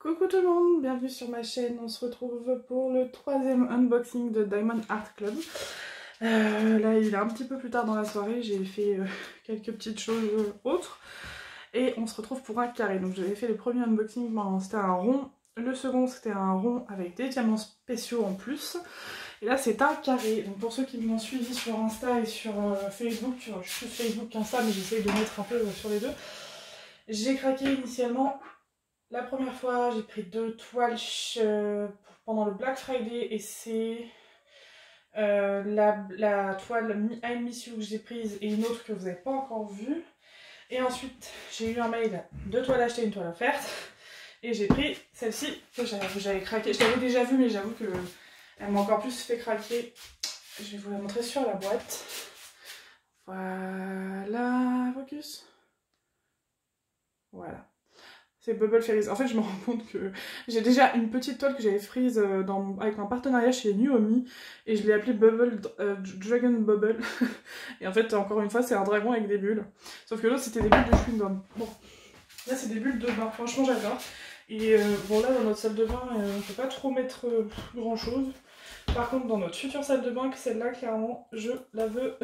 Coucou tout le monde, bienvenue sur ma chaîne. On se retrouve pour le troisième unboxing de Diamond Art Club. Là il est un petit peu plus tard dans la soirée, j'ai fait quelques petites choses autres. Et on se retrouve pour un carré. Donc j'avais fait le premier unboxing, c'était un rond. Le second c'était un rond avec des diamants spéciaux en plus. Et là c'est un carré. Donc pour ceux qui m'ont suivi sur Insta et sur Facebook, je suis plus Facebook qu'Insta mais j'essaye de mettre un peu sur les deux. J'ai craqué initialement. La première fois, j'ai pris 2 toiles pendant le Black Friday et c'est la toile I Miss You que j'ai prise et une autre que vous n'avez pas encore vue. Et ensuite, j'ai eu un mail, 2 toiles achetées, une toile offerte. Et j'ai pris celle-ci que j'avais craqué. Je l'avais déjà vue mais j'avoue qu'elle m'a encore plus fait craquer. Je vais vous la montrer sur la boîte. Voilà, focus. Voilà. C'est Bubble Fairies. En fait, je me rends compte que j'ai déjà une petite toile que j'avais prise avec un partenariat chez Nuomi et je l'ai appelée Bubble Dragon Bubble. Et en fait, encore une fois, c'est un dragon avec des bulles. Sauf que l'autre, c'était des bulles de chewing-gum. Bon, là, c'est des bulles de bain. Franchement, j'adore. Et bon, là, dans notre salle de bain, on peut pas trop mettre grand-chose. Par contre, dans notre future salle de bain, celle-là, clairement, je la veux.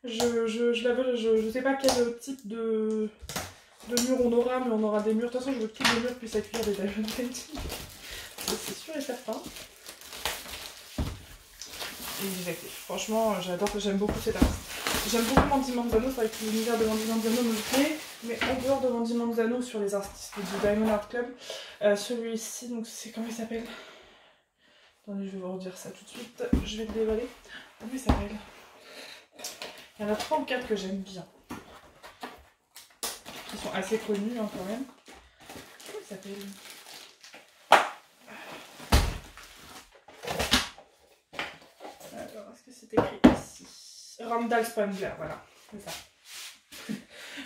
Je la veux, je sais pas quel type de mur on aura, mais on aura des murs. De toute façon, je veux que tous les murs puissent accueillir des diamond painting. C'est sûr et certain. Et franchement, j'adore, j'aime beaucoup cet artiste. J'aime beaucoup Mandy Manzano, c'est vrai que l'univers de Mandy Manzano me plaît. Mais en dehors de Mandy Manzano, sur les artistes du Diamond Art Club, celui-ci, donc c'est comment il s'appelle? Attendez, je vais vous redire ça tout de suite. Je vais le dévaler. Comment il s'appelle? Il y en a 3 ou 4 que j'aime bien. Qui sont assez connus hein, quand même. Comment il s'appelle? Alors, est-ce que c'est écrit ici? Randall Spangler, voilà. C'est ça.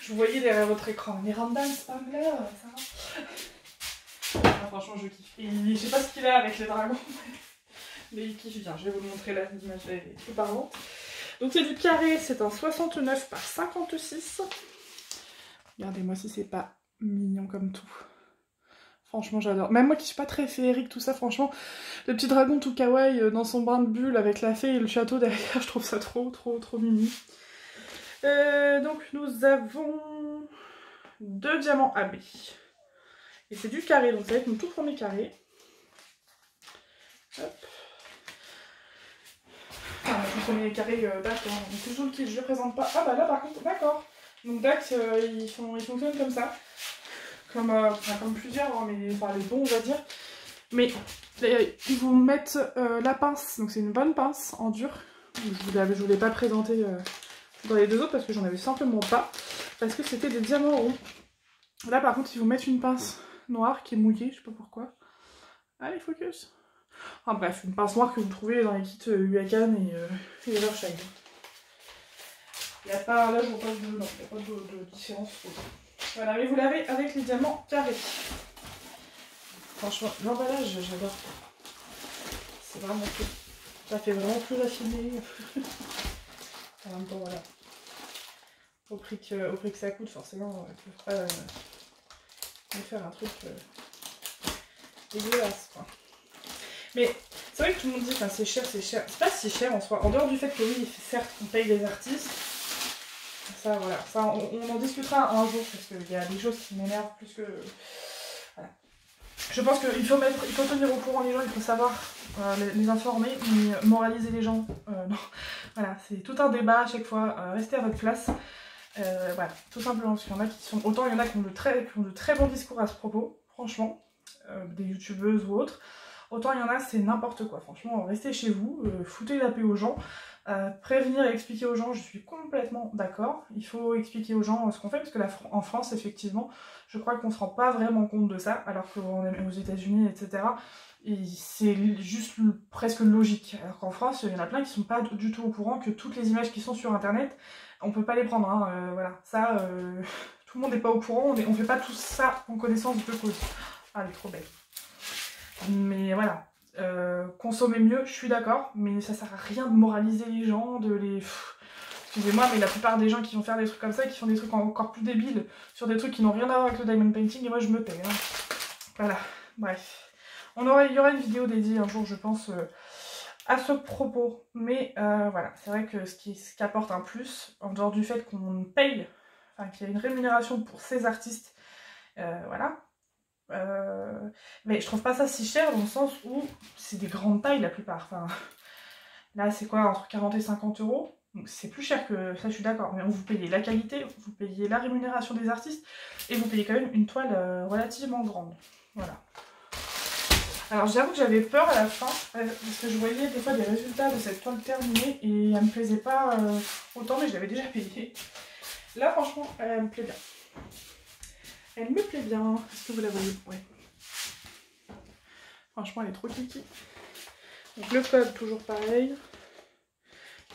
Je vous voyais derrière votre écran. Mais Randall Spangler, ça va. Ah, franchement, je kiffe. Et je sais pas ce qu'il a avec les dragons. Mais il kiffe bien. Je vais vous le montrer là. L'image est plus parlante. Donc c'est du carré, c'est un 69 par 56. Regardez-moi si c'est pas mignon comme tout. Franchement j'adore. Même moi qui suis pas très féerique tout ça, franchement, le petit dragon tout kawaii dans son bain de bulle avec la fée et le château derrière, je trouve ça trop mimi. Donc nous avons 2 diamants AB. Et c'est du carré, donc ça va être mon tout premier carré. Hop. Enfin, je connais les carrés Dax, donc toujours le kit, je le présente pas. Ah bah là par contre, d'accord. Donc Dax, ils fonctionnent comme ça. Comme plusieurs, hein, mais enfin les bons on va dire. Mais ils vous mettent la pince, donc c'est une bonne pince en dur. Je vous l'ai pas présenté dans les 2 autres parce que j'en avais simplement pas. Parce que c'était des diamants ronds. Là par contre ils vous mettent une pince noire qui est mouillée, je sais pas pourquoi. Allez focus. Enfin bref, une pince noire que vous trouvez dans les kits Huacan et Evershine. Il n'y a pas, là je vois pas de, non, il n'y a pas de différence. Voilà, mais vous l'avez avec les diamants carrés. Franchement, l'emballage, j'adore. C'est vraiment cool. Ça fait vraiment plus raffiné. En même temps, voilà. Au prix que ça coûte, forcément, ils ne peuvent pas faire un truc dégueulasse, quoi. Mais c'est vrai que tout le monde dit que c'est cher, c'est cher. C'est pas si cher en soi. En dehors du fait que oui, certes, on paye les artistes. Ça, voilà. Ça, on en discutera un jour parce qu'il y a des choses qui m'énervent plus que... Voilà. Je pense qu'il faut tenir au courant les gens, il faut savoir les informer, mais moraliser les gens, non. Voilà, c'est tout un débat à chaque fois. Restez à votre place. Voilà, tout simplement. Parce qu'il y en a qui sont... Autant il y en a qui ont de très bons discours à ce propos, franchement. Des youtubeuses ou autres. Autant il y en a, c'est n'importe quoi. Franchement, restez chez vous, foutez la paix aux gens. Prévenir et expliquer aux gens, je suis complètement d'accord. Il faut expliquer aux gens ce qu'on fait, parce que en France, effectivement, je crois qu'on ne se rend pas vraiment compte de ça, alors qu'aux États-Unis, etc., c'est juste presque logique. Alors qu'en France, il y en a plein qui ne sont pas du tout au courant que toutes les images qui sont sur Internet, on ne peut pas les prendre. Hein, voilà, ça, tout le monde n'est pas au courant, on ne fait pas tout ça en connaissance de cause. Ah, elle est trop belle. Mais voilà. Consommer mieux, je suis d'accord, mais ça sert à rien de moraliser les gens, de les... Excusez-moi, mais la plupart des gens qui vont faire des trucs comme ça, qui font des trucs encore plus débiles, sur des trucs qui n'ont rien à voir avec le diamond painting, et moi je me tais. Hein. Voilà, bref. Il y aura une vidéo dédiée un jour, je pense, à ce propos. Mais voilà, c'est vrai que ce qui apporte un plus, en dehors du fait qu'on paye, enfin qu'il y a une rémunération pour ces artistes, voilà. Mais je trouve pas ça si cher dans le sens où c'est des grandes tailles la plupart. Enfin, là c'est quoi, entre 40 et 50 euros. Donc c'est plus cher que ça, je suis d'accord. Mais vous payez la qualité, vous payez la rémunération des artistes et vous payez quand même une toile relativement grande. Voilà. Alors j'avoue que j'avais peur à la fin parce que je voyais des fois des résultats de cette toile terminée et elle me plaisait pas autant, mais je l'avais déjà payée. Là franchement elle me plaît bien. Elle me plaît bien. Est-ce que vous la voyez? Ouais. Franchement elle est trop kiki. Donc le code toujours pareil.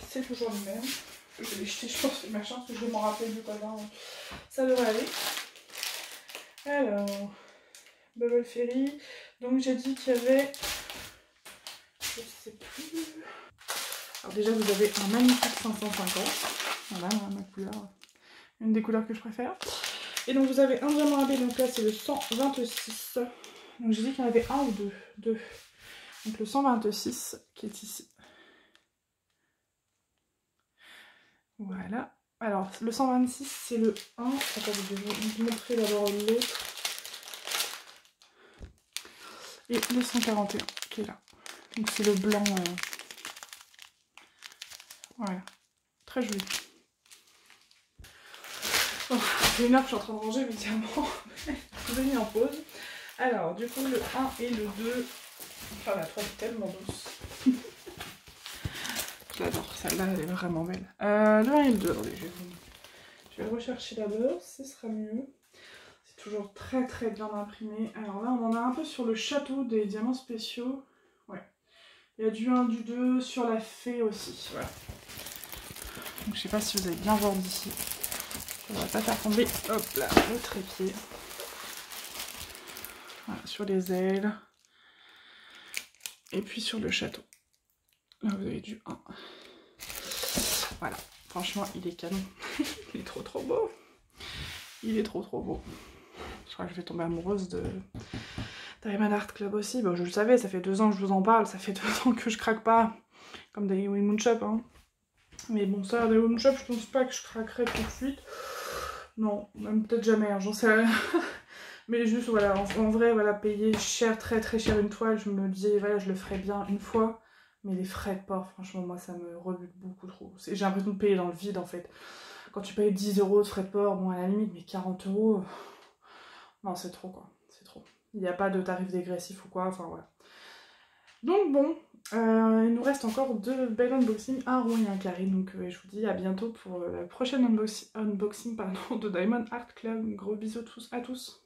C'est toujours le même. Je vais les jeter, je pense, ma chance que je vais m'en rappeler du code. Hein. Ça devrait aller. Alors, Bubble Fairy. Donc j'ai dit qu'il y avait... Je sais plus... Alors déjà vous avez un magnifique 550. Voilà, ma couleur. Une des couleurs que je préfère. Et donc vous avez un diamant AB, donc là c'est le 126. Donc j'ai dit qu'il y en avait un ou deux. Deux. Donc le 126 qui est ici. Voilà. Alors le 126 c'est le 1. Attendez, je vais vous montrer d'abord l'autre. Et le 141 qui est là. Donc c'est le blanc. Voilà. Très joli. Bon, ça fait une heure que je suis en train de ranger mes diamants. Je vous ai mis en pause. Alors, du coup, le 1 et le 2. Enfin, la 3 est tellement douce. Je l'adore. Celle-là, elle est vraiment belle. Le 1 et le 2. Attendez, je vais le rechercher d'abord. Ce sera mieux. C'est toujours très très bien imprimé. Alors là, on en a un peu sur le château des diamants spéciaux. Ouais. Il y a du 1, du 2 sur la fée aussi. Voilà. Donc, je sais pas si vous allez bien voir d'ici. On va pas faire tomber, hop là, le trépied. Voilà, sur les ailes. Et puis sur le château. Là, vous avez du 1. Voilà, franchement, il est canon. Il est trop trop beau. Il est trop trop beau. Je crois que je vais tomber amoureuse de Diamond Art Club aussi. Bon, je le savais, ça fait 2 ans que je vous en parle. Ça fait 2 ans que je craque pas. Comme Daily Moon Shop, hein. Mais bon, ça, Daily Moon Shop, je pense pas que je craquerai tout de suite. Non, même peut-être jamais, hein, j'en sais rien. Mais juste, voilà, en vrai, voilà, payer cher, très très cher une toile, je me disais, voilà, je le ferais bien une fois. Mais les frais de port, franchement, moi, ça me rebute beaucoup trop. J'ai l'impression de payer dans le vide, en fait. Quand tu payes 10 € de frais de port, bon, à la limite, mais 40 €, non, c'est trop, quoi. C'est trop. Il n'y a pas de tarif dégressif ou quoi, enfin, voilà. Donc, bon, il nous reste encore 2 belles unboxings, un rond et un carré. Donc, je vous dis à bientôt pour la prochaine unboxing de Diamond Art Club. Gros bisous à tous.